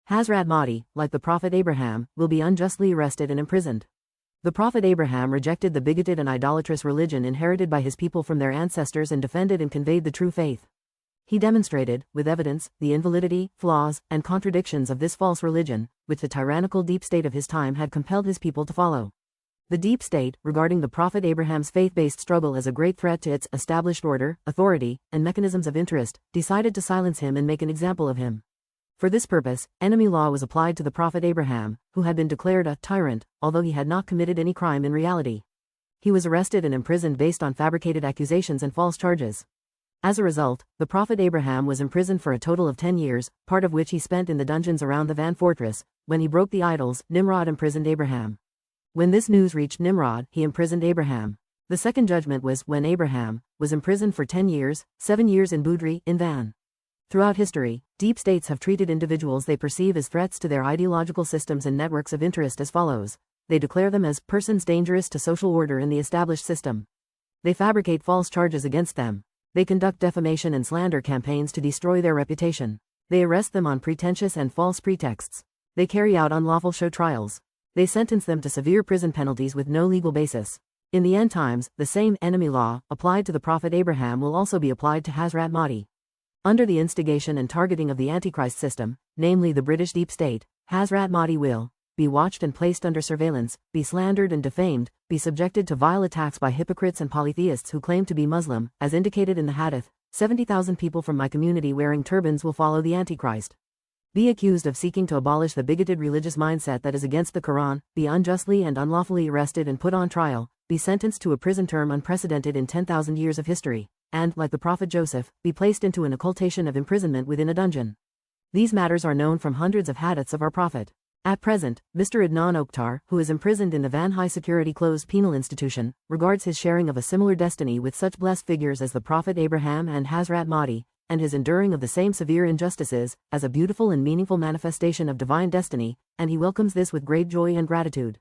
Hazrat Mahdi, like the Prophet Abraham, will be unjustly arrested and imprisoned. The Prophet Abraham rejected the bigoted and idolatrous religion inherited by his people from their ancestors and defended and conveyed the true faith. He demonstrated, with evidence, the invalidity, flaws, and contradictions of this false religion, which the tyrannical deep state of his time had compelled his people to follow. The deep state, regarding the Prophet Abraham's faith-based struggle as a great threat to its established order, authority, and mechanisms of interest, decided to silence him and make an example of him. For this purpose, enemy law was applied to the Prophet Abraham, who had been declared a tyrant, although he had not committed any crime in reality. He was arrested and imprisoned based on fabricated accusations and false charges. As a result, the Prophet Abraham was imprisoned for a total of 10 years, part of which he spent in the dungeons around the Van fortress. When he broke the idols, Nimrod imprisoned Abraham. When this news reached Nimrod, he imprisoned Abraham. The second judgment was when Abraham was imprisoned for 10 years, 7 years in Budri, in Van. Throughout history, deep states have treated individuals they perceive as threats to their ideological systems and networks of interest as follows. They declare them as persons dangerous to social order in the established system. They fabricate false charges against them. They conduct defamation and slander campaigns to destroy their reputation. They arrest them on pretentious and false pretexts. They carry out unlawful show trials. They sentence them to severe prison penalties with no legal basis. In the end times, the same enemy law, applied to the Prophet Abraham, will also be applied to Hazrat Mahdi. Under the instigation and targeting of the Antichrist system, namely the British deep state, Hazrat Mahdi will be watched and placed under surveillance, be slandered and defamed, be subjected to vile attacks by hypocrites and polytheists who claim to be Muslim, as indicated in the Hadith. 70,000 people from my community wearing turbans will follow the Antichrist. Be accused of seeking to abolish the bigoted religious mindset that is against the Quran, be unjustly and unlawfully arrested and put on trial, be sentenced to a prison term unprecedented in 10,000 years of history, and, like the Prophet Joseph, be placed into an occultation of imprisonment within a dungeon. These matters are known from hundreds of hadiths of our Prophet. At present, Mr. Adnan Oktar, who is imprisoned in the Van high-security closed penal institution, regards his sharing of a similar destiny with such blessed figures as the Prophet Abraham and Hazrat Mahdi, and his enduring of the same severe injustices, as a beautiful and meaningful manifestation of divine destiny, and he welcomes this with great joy and gratitude.